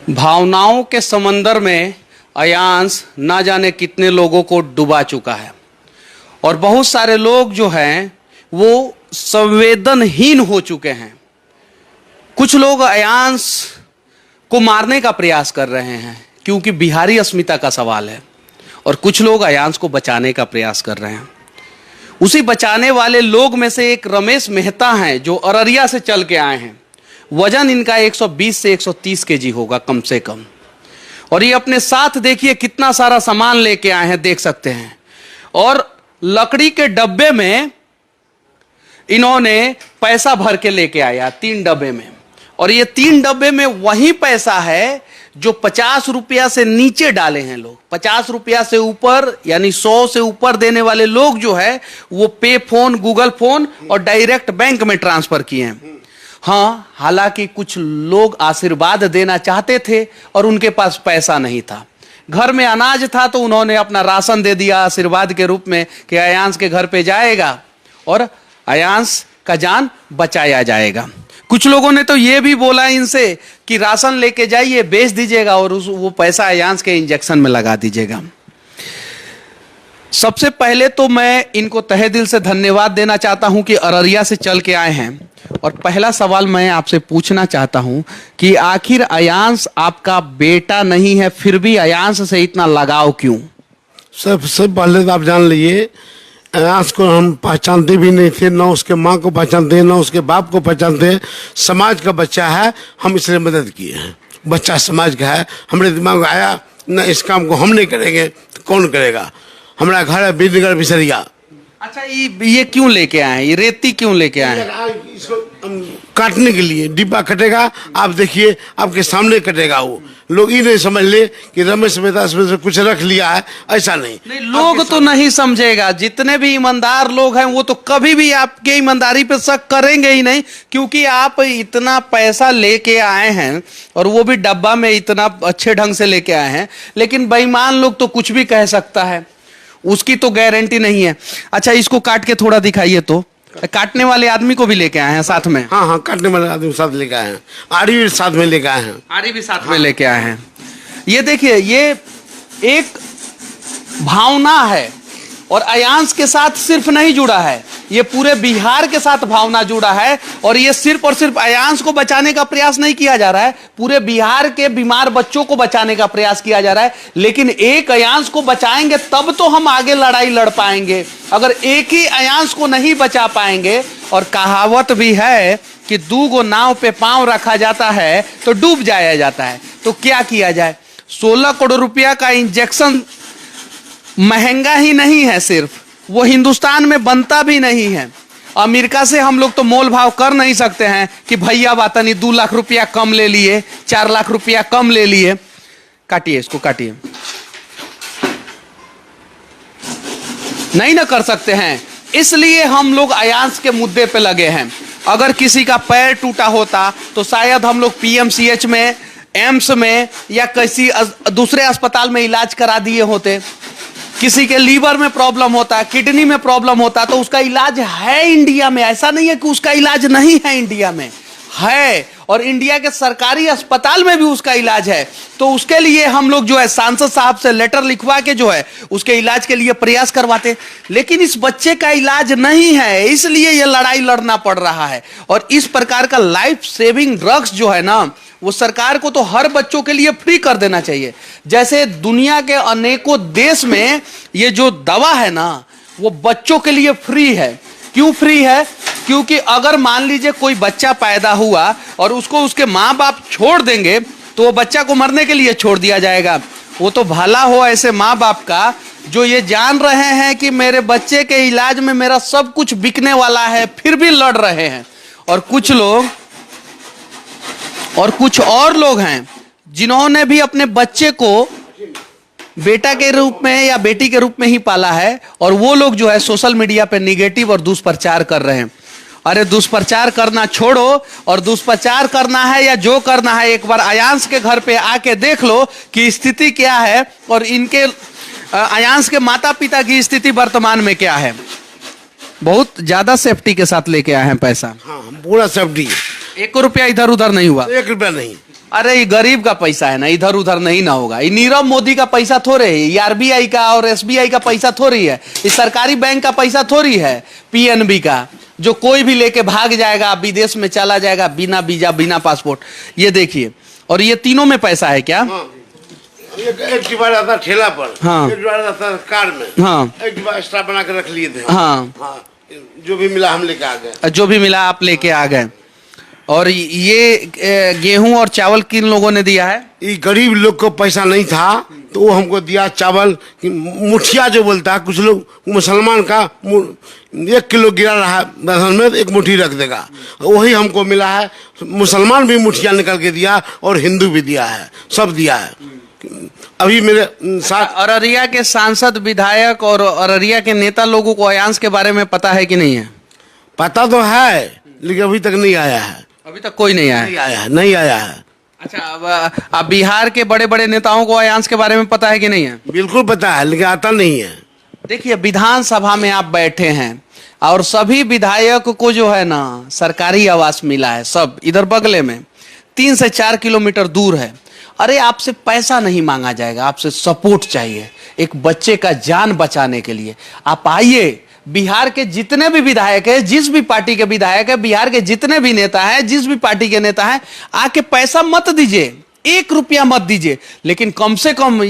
भावनाओं के समंदर में अयांश ना जाने कितने लोगों को डुबा चुका है और बहुत सारे लोग जो हैं वो संवेदनहीन हो चुके हैं। कुछ लोग अयांश को मारने का प्रयास कर रहे हैं क्योंकि बिहारी अस्मिता का सवाल है, और कुछ लोग अयांश को बचाने का प्रयास कर रहे हैं। उसी बचाने वाले लोग में से एक रमेश मेहता हैं जो अररिया से चल के आए हैं। वजन इनका 120 से 130 केजी होगा कम से कम, और ये अपने साथ देखिए कितना सारा सामान लेके आए हैं, देख सकते हैं। और लकड़ी के डब्बे में इन्होंने पैसा भर के लेके आया 3 डब्बे में, और ये 3 डब्बे में वही पैसा है जो 50 रुपया से नीचे डाले हैं लोग। 50 रुपया से ऊपर यानी 100 से ऊपर देने वाले लोग जो है वो पे फोन, गूगल फोन और डायरेक्ट बैंक में ट्रांसफर किए हैं। हाँ, हालांकि कुछ लोग आशीर्वाद देना चाहते थे और उनके पास पैसा नहीं था। घर में अनाज था तो उन्होंने अपना राशन दे दिया आशीर्वाद के रूप में कि अयांश के घर पे जाएगा और अयांश का जान बचाया जाएगा। कुछ लोगों ने तो ये भी बोला इनसे कि राशन लेके जाइए, बेच दीजिएगा और वो पैसा अयांश के इंजेक्शन में लगा दीजिएगा। सबसे पहले तो मैं इनको तहे दिल से धन्यवाद देना चाहता हूं कि अररिया से चल के आए हैं। और पहला सवाल मैं आपसे पूछना चाहता हूं कि आखिर अयांश आपका बेटा नहीं है, फिर भी अयांश से इतना लगाव क्यों? सबसे पहले तो आप जान लीजिए, अयांश को हम पहचानते भी नहीं थे, ना उसके माँ को पहचानते, ना उसके बाप को पहचानते। समाज का बच्चा है, हम इसलिए मदद किए हैं। बच्चा समाज का है, हमारे दिमाग में आया ना इस काम को हम नहीं करेंगे तो कौन करेगा। हमारा घर है बिजनगर बिसरिया। अच्छा, ये क्यों लेके आए हैं? ये रेती क्यों लेके आए हैं? इसको काटने के लिए डिब्बा कटेगा, आप देखिए आपके सामने कटेगा। वो लोग ये नहीं समझ ले कि रमेश मेहता इसमें से कुछ रख लिया है, ऐसा नहीं। लोग तो नहीं समझेगा। जितने भी ईमानदार लोग हैं वो तो कभी भी आपके ईमानदारी पे शक करेंगे ही नहीं, क्योंकि आप इतना पैसा लेके आए हैं और वो भी डब्बा में इतना अच्छे ढंग से लेके आए हैं। लेकिन बेईमान लोग तो कुछ भी कह सकता है, उसकी तो गारंटी नहीं है। अच्छा, इसको काट के थोड़ा दिखाइए तो। काटने वाले आदमी को भी लेके आए हैं साथ में? हाँ, काटने वाले आदमी साथ लेके आए हैं, आरी भी साथ में लेके आए हैं। आरी भी साथ में लेके आए हैं। ये देखिए, ये एक भावना है और अयांश के साथ सिर्फ नहीं जुड़ा है, ये पूरे बिहार के साथ भावना जुड़ा है। और ये सिर्फ और सिर्फ अयांश को बचाने का प्रयास नहीं किया जा रहा है, पूरे बिहार के बीमार बच्चों को बचाने का प्रयास किया जा रहा है। लेकिन एक अयांश को बचाएंगे तब तो हम आगे लड़ाई लड़ पाएंगे। अगर एक ही अयांश को नहीं बचा पाएंगे, और कहावत भी है कि 2 नाव पे पांव रखा जाता है तो डूब जाया जाता है। तो क्या किया जाए? 16 करोड़ रुपया का इंजेक्शन महंगा ही नहीं है, सिर्फ वो हिंदुस्तान में बनता भी नहीं है। अमेरिका से हम लोग तो मोल भाव कर नहीं सकते हैं कि भैया बातनी 2 लाख रुपया कम ले लिए, 4 लाख रुपया कम ले लिए। काटिए इसको, काटिए। नहीं ना कर सकते हैं, इसलिए हम लोग अयांश के मुद्दे पे लगे हैं। अगर किसी का पैर टूटा होता तो शायद हम लोग पीएमसीएच में, एम्स में या किसी दूसरे अस्पताल में इलाज करा दिए होते। किसी के लीवर में प्रॉब्लम होता है, किडनी में प्रॉब्लम होता है, तो उसका इलाज है इंडिया में। ऐसा नहीं है कि उसका इलाज नहीं है, इंडिया में है, और इंडिया के सरकारी अस्पताल में भी उसका इलाज है। तो उसके लिए हम लोग जो है सांसद साहब से लेटर लिखवा के जो है उसके इलाज के लिए प्रयास करवाते। लेकिन इस बच्चे का इलाज नहीं है, इसलिए यह लड़ाई लड़ना पड़ रहा है। और इस प्रकार का लाइफ सेविंग ड्रग्स जो है ना, वो सरकार को तो हर बच्चों के लिए फ्री कर देना चाहिए। जैसे दुनिया के अनेकों देश में ये जो दवा है ना, वो बच्चों के लिए फ्री है। क्यों फ्री है? क्योंकि अगर मान लीजिए कोई बच्चा पैदा हुआ और उसको उसके माँ बाप छोड़ देंगे तो वो बच्चा को मरने के लिए छोड़ दिया जाएगा। वो तो भला हो ऐसे माँ बाप का जो ये जान रहे हैं कि मेरे बच्चे के इलाज में मेरा सब कुछ बिकने वाला है, फिर भी लड़ रहे हैं। और कुछ और लोग हैं जिन्होंने भी अपने बच्चे को बेटा के रूप में या बेटी के रूप में ही पाला है, और वो लोग जो है सोशल मीडिया पे निगेटिव और दुष्प्रचार कर रहे हैं। अरे दुष्प्रचार करना छोड़ो, और दुष्प्रचार करना है या जो करना है, एक बार अयांश के घर पे आके देख लो कि स्थिति क्या है, और इनके अयांश के माता पिता की स्थिति वर्तमान में क्या है। बहुत ज्यादा सेफ्टी के साथ लेके आए हैं पैसा। हाँ, पूरा सेफ्टी, 1 रुपया इधर उधर नहीं हुआ। 1 रुपया नहीं। अरे ये गरीब का पैसा है ना, इधर उधर नहीं ना होगा। ये नीरव मोदी का पैसा थोड़े है, ये आरबीआई का और एसबीआई का पैसा थोड़ी है, ये सरकारी बैंक का पैसा थोड़ी है, पीएनबी का, जो कोई भी लेके भाग जाएगा, विदेश में चला जाएगा बिना वीजा बिना पासपोर्ट। ये देखिए, और ये तीनों में पैसा है क्या? एक डिब्बा रहता ठेला पर, हाँ। एक डिब्बा रहता कार में, हाँ। एक डिब्बा एक्स्ट्रा बना के रख लिए थे। हाँ, हाँ, जो भी मिला हम लेके आ गए। जो भी मिला आप लेके आ गए। और ये गेहूं और चावल किन लोगों ने दिया है? ये गरीब लोग को पैसा नहीं था तो वो हमको दिया चावल। मुठिया जो बोलता है, कुछ लोग मुसलमान का 1 किलो गिरा रहा है राशन में, 1 मुट्ठी रख देगा, वही हमको मिला है। मुसलमान भी मुठिया निकल के दिया और हिंदू भी दिया है, सब दिया है। अभी मेरे साथ अररिया के सांसद, विधायक और अररिया के नेता लोगों को अयांश के बारे में पता है कि नहीं है? पता तो है, लेकिन अभी तक नहीं आया है। अभी तक कोई नहीं आया? नहीं आया है। अच्छा, अब बिहार के बड़े बड़े नेताओं को अयांश के बारे में पता है कि नहीं है? बिल्कुल पता है, लेकिन आता नहीं है। देखिए, विधानसभा में आप बैठे हैं और सभी विधायक को जो है ना सरकारी आवास मिला है, सब इधर बगले में 3 से 4 किलोमीटर दूर है। अरे आपसे पैसा नहीं मांगा जाएगा, आपसे सपोर्ट चाहिए एक बच्चे का जान बचाने के लिए। आप आइए, बिहार के जितने भी विधायक है, जिस भी पार्टी के विधायक है, बिहार के जितने भी नेता हैं, जिस भी पार्टी के नेता हैं, आके पैसा मत दीजिए, 1 रुपया मत दीजिए, लेकिन कम से कम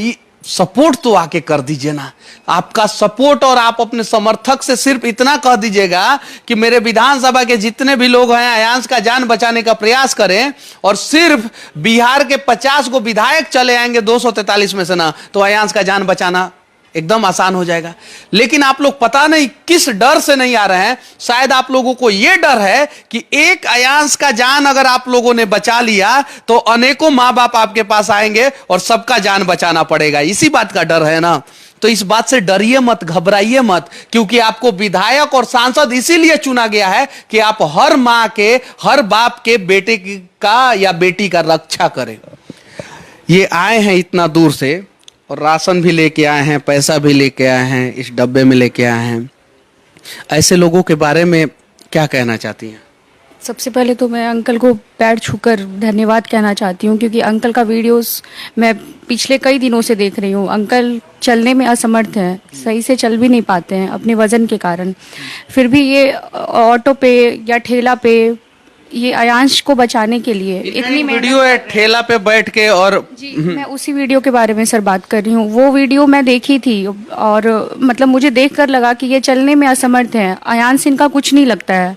सपोर्ट तो आके कर दीजिए ना। आपका सपोर्ट, और आप अपने समर्थक से सिर्फ इतना कह दीजिएगा कि मेरे विधानसभा के जितने भी लोग हैं अयांश का जान बचाने का प्रयास करें, और सिर्फ बिहार के 50 को विधायक चले आएंगे 243 में से ना, तो अयांश का जान बचाना एकदम आसान हो जाएगा। लेकिन आप लोग पता नहीं किस डर से नहीं आ रहे हैं। शायद आप लोगों को यह डर है कि एक अयांश का जान अगर आप लोगों ने बचा लिया तो अनेकों मां बाप आपके पास आएंगे और सबका जान बचाना पड़ेगा। इसी बात का डर है ना। तो इस बात से डरिए मत, घबराइए मत, क्योंकि आपको विधायक और सांसद इसीलिए चुना गया है कि आप हर मां के, हर बाप के बेटे का या बेटी का रक्षा करें। ये आए हैं इतना दूर से और राशन भी लेके आए हैं, पैसा भी लेके आए हैं, इस डब्बे में लेके आए हैं। ऐसे लोगों के बारे में क्या कहना चाहती हैं? सबसे पहले तो मैं अंकल को पैर छूकर धन्यवाद कहना चाहती हूँ, क्योंकि अंकल का वीडियोस मैं पिछले कई दिनों से देख रही हूँ। अंकल चलने में असमर्थ हैं, सही से चल भी नहीं पाते हैं अपने वजन के कारण, फिर भी ये ऑटो पे या ठेला पे ये अयांश को बचाने के लिए इतनी वीडियो है ठेला पे बैठ के। और जी, मैं उसी वीडियो के बारे में सर बात कर रही हूँ। वो वीडियो मैं देखी थी और मतलब मुझे देखकर लगा कि ये चलने में असमर्थ हैं। अयांश इनका कुछ नहीं लगता है,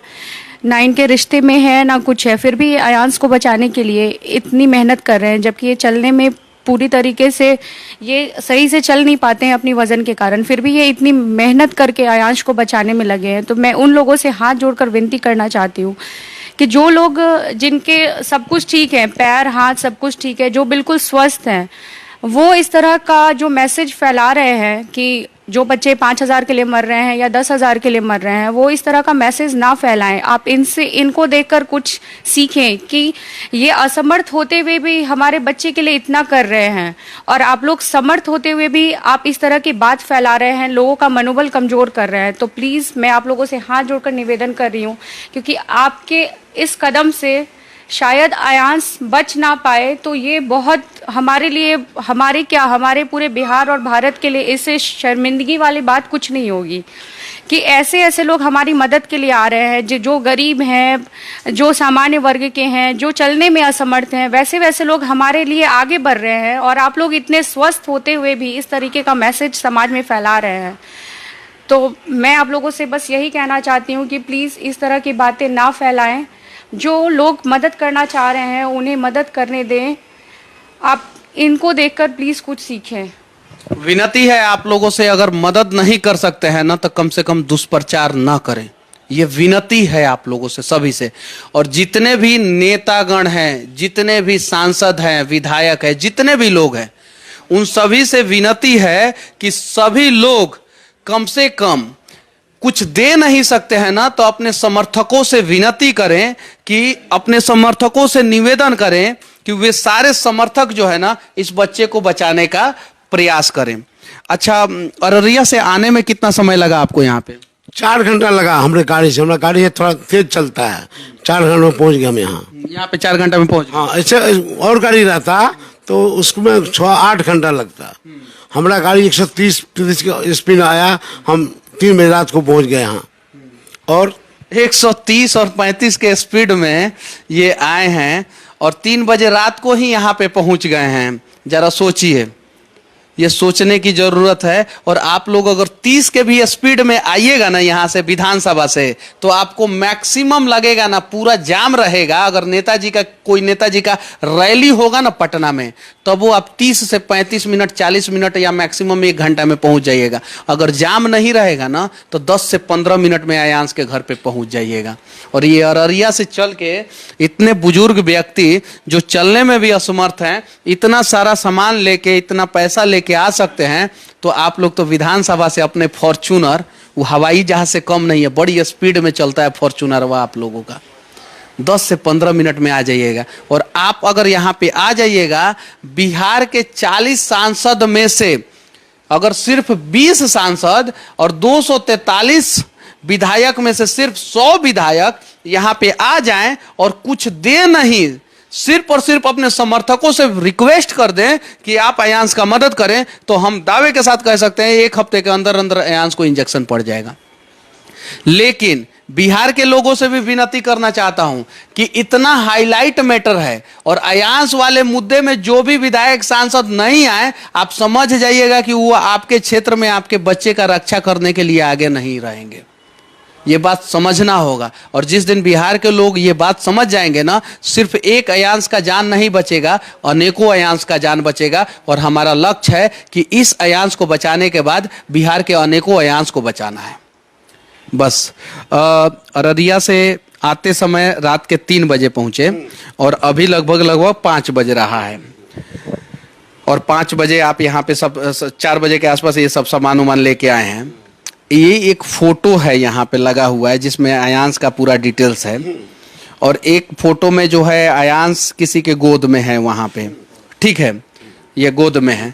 ना इनके रिश्ते में है ना कुछ है, फिर भी ये अयांश को बचाने के लिए इतनी मेहनत कर रहे हैं, जबकि ये चलने में पूरी तरीके से ये सही से चल नहीं पाते हैं अपनी वजन के कारण, फिर भी ये इतनी मेहनत करके अयांश को बचाने में लगे हैं। तो मैं उन लोगों से हाथ जोड़कर विनती करना चाहती हूँ कि जो लोग, जिनके सब कुछ ठीक है, पैर हाथ सब कुछ ठीक है, जो बिल्कुल स्वस्थ हैं, वो इस तरह का जो मैसेज फैला रहे हैं कि जो बच्चे 5,000 के लिए मर रहे हैं या 10,000 के लिए मर रहे हैं, वो इस तरह का मैसेज ना फैलाएं। आप इनको देखकर कुछ सीखें कि ये असमर्थ होते हुए भी हमारे बच्चे के लिए इतना कर रहे हैं, और आप लोग समर्थ होते हुए भी आप इस तरह की बात फैला रहे हैं, लोगों का मनोबल कमजोर कर रहे हैं। तो प्लीज़ मैं आप लोगों से हाथ जोड़कर निवेदन कर रही हूँ, क्योंकि आपके इस कदम से शायद अयांश बच ना पाए, तो ये बहुत हमारे लिए, हमारे पूरे बिहार और भारत के लिए इससे शर्मिंदगी वाली बात कुछ नहीं होगी कि ऐसे ऐसे लोग हमारी मदद के लिए आ रहे हैं, जो गरीब हैं, जो सामान्य वर्ग के हैं, जो चलने में असमर्थ हैं, वैसे वैसे लोग हमारे लिए आगे बढ़ रहे हैं, और आप लोग इतने स्वस्थ होते हुए भी इस तरीके का मैसेज समाज में फैला रहे हैं। तो मैं आप लोगों से बस यही कहना चाहती हूँ कि प्लीज़ इस तरह की बातें ना फैलाएं। जो लोग मदद करना चाह रहे हैं उन्हें मदद करने दें। आप इनको देखकर प्लीज़ कुछ सीखें। विनती है आप लोगों से, अगर मदद नहीं कर सकते हैं ना तो कम से कम दुष्प्रचार ना करें। ये विनती है आप लोगों से, सभी से। और जितने भी नेतागण हैं, जितने भी सांसद हैं, विधायक हैं, जितने भी लोग हैं, उन सभी से विनती है कि सभी लोग कम से कम कुछ दे नहीं सकते हैं ना तो अपने समर्थकों से विनती करें, कि अपने समर्थकों से निवेदन करें कि वे सारे समर्थक जो है ना इस बच्चे को बचाने का प्रयास करें। अच्छा, अररिया से आने में कितना समय लगा आपको यहाँ पे? 4 घंटा लगा हमारे गाड़ी से, हमारा गाड़ी है थोड़ा तेज चलता है, 4 घंटे में पहुंच गए हम यहाँ। यहाँ पे 4 घंटे में पहुंच गए। हाँ, ऐसे और गाड़ी रहता तो उसमें 6-8 घंटा लगता। हमारा गाड़ी 130 की स्पीड आया, हम 3 बजे रात को पहुंच गए यहाँ। और 130 और 35 के स्पीड में ये आए हैं और 3 बजे रात को ही यहाँ पे पहुंच गए हैं। जरा सोचिए, ये सोचने की जरूरत है। और आप लोग अगर 30 के भी स्पीड में आइएगा ना यहाँ से विधानसभा से, तो आपको मैक्सिमम लगेगा ना, पूरा जाम रहेगा। अगर कोई नेताजी का रैली होगा ना पटना में, तब वो आप 30 से 35 मिनट, 40 मिनट या मैक्सिमम 1 घंटा में पहुंच जाइएगा। अगर जाम नहीं रहेगा ना, तो 10 से 15 मिनट में अयांश के घर पे पहुंच जाइएगा। और ये अररिया से चल के इतने बुजुर्ग व्यक्ति जो चलने में भी असमर्थ हैं, इतना सारा सामान लेके, इतना पैसा लेके आ सकते हैं, तो आप लोग तो विधानसभा से अपने फॉर्च्यूनर, वो हवाई जहाज से कम नहीं है, बड़ी स्पीड में चलता है फॉर्च्यूनर, वह आप लोगों का 10 से 15 मिनट में आ जाइएगा। और आप अगर यहाँ पे आ जाइएगा, बिहार के 40 सांसद में से अगर सिर्फ 20 सांसद और 243 विधायक में से सिर्फ 100 विधायक यहाँ पे आ जाएं और कुछ दे नहीं, सिर्फ और सिर्फ अपने समर्थकों से रिक्वेस्ट कर दें कि आप अयांश का मदद करें, तो हम दावे के साथ कह सकते हैं 1 हफ्ते के अंदर अंदर अयांश को इंजेक्शन पड़ जाएगा। लेकिन बिहार के लोगों से भी विनती करना चाहता हूं कि इतना हाईलाइट मैटर है और अयांश वाले मुद्दे में जो भी विधायक सांसद नहीं आए, आप समझ जाइएगा कि वो आपके क्षेत्र में आपके बच्चे का रक्षा करने के लिए आगे नहीं रहेंगे। ये बात समझना होगा। और जिस दिन बिहार के लोग ये बात समझ जाएंगे ना, सिर्फ एक अयांश का जान नहीं बचेगा, अनेकों अयांश का जान बचेगा। और हमारा लक्ष्य है कि इस अयांश को बचाने के बाद बिहार के अनेकों अयांश को बचाना है। बस अररिया से आते समय रात के 3 बजे पहुंचे और अभी लगभग 5 बज रहा है। और 5 बजे आप यहाँ पे सब 4 बजे के आसपास ये सब सामान उमान लेके आए हैं। ये एक फोटो है यहाँ पे लगा हुआ है जिसमें अयांश का पूरा डिटेल्स है। और एक फोटो में जो है अयांश किसी के गोद में है वहाँ पे, ठीक है, ये गोद में है।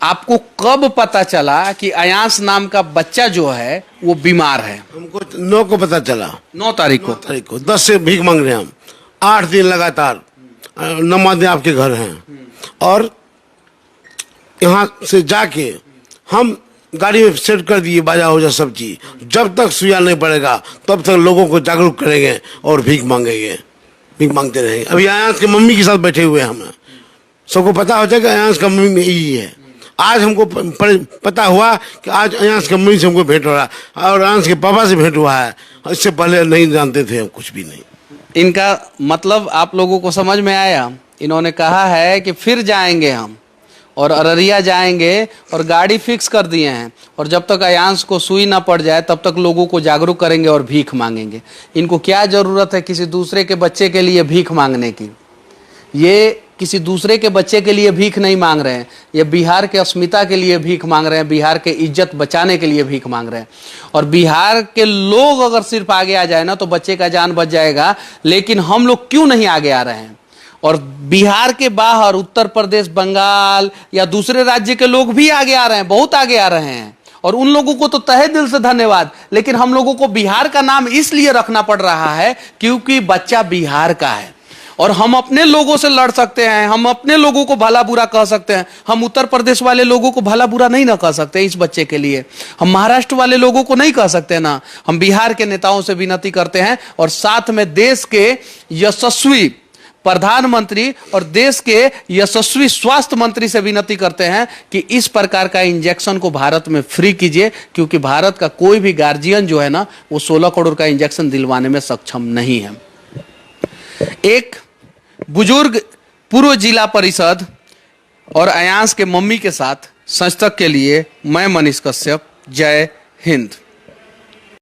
आपको कब पता चला कि अयांश नाम का बच्चा जो है वो बीमार है? हमको 9 को पता चला। 9 तारीख को 10 से भीख मांग रहे हैं हम, 8 दिन लगातार नमाज़ें आपके घर हैं। और यहाँ से जाके हम गाड़ी में सेट कर दिए बाजा हो जा सब चीज। जब तक सुइया नहीं पड़ेगा तब तक लोगों को जागरूक करेंगे और भीख मांगेंगे, भीख मांगते रहेंगे। अभी अयांश के मम्मी के साथ बैठे हुए हैं हम, सबको पता हो जाएगा अयांश का मम्मी यही है। आज हमको पता हुआ कि आज अयांश के मम्मी से हमको भेंट हो रहा है और अयांश के पापा से भेंट हुआ है। इससे पहले नहीं जानते थे हम कुछ भी नहीं। इनका मतलब आप लोगों को समझ में आया? इन्होंने कहा है कि फिर जाएंगे हम और अररिया जाएंगे और गाड़ी फिक्स कर दिए हैं, और जब तक अयांश को सुई ना पड़ जाए तब तक लोगों को जागरूक करेंगे और भीख मांगेंगे। इनको क्या जरूरत है किसी दूसरे के बच्चे के लिए भीख मांगने की? ये किसी दूसरे के बच्चे के लिए भीख नहीं मांग रहे हैं, ये बिहार के अस्मिता के लिए भीख मांग रहे हैं, बिहार के इज्जत बचाने के लिए भीख मांग रहे हैं। और बिहार के लोग अगर सिर्फ आगे आ जाए ना तो बच्चे का जान बच जाएगा। लेकिन हम लोग क्यों नहीं आगे आ रहे हैं? और बिहार के बाहर उत्तर प्रदेश, बंगाल या दूसरे राज्य के लोग भी आगे आ रहे हैं, बहुत आगे आ रहे हैं। और उन लोगों को तो तहे दिल से धन्यवाद। लेकिन हम लोगों को बिहार का नाम इसलिए रखना पड़ रहा है क्योंकि बच्चा बिहार का है और हम अपने लोगों से लड़ सकते हैं, हम अपने लोगों को भला बुरा कह सकते हैं। हम उत्तर प्रदेश वाले लोगों को भला बुरा नहीं ना कह सकते इस बच्चे के लिए, हम महाराष्ट्र वाले लोगों को नहीं कह सकते ना। हम बिहार के नेताओं से विनती करते हैं और साथ में देश के यशस्वी प्रधानमंत्री और देश के यशस्वी स्वास्थ्य मंत्री से विनती करते हैं कि इस प्रकार का इंजेक्शन को भारत में फ्री कीजिए, क्योंकि भारत का कोई भी गार्जियन जो है ना वो 16 करोड़ का इंजेक्शन दिलवाने में सक्षम नहीं है। एक बुजुर्ग पूर्व जिला परिषद और अयांश के मम्मी के साथ सच तक के लिए मैं मनीष कश्यप। जय हिंद।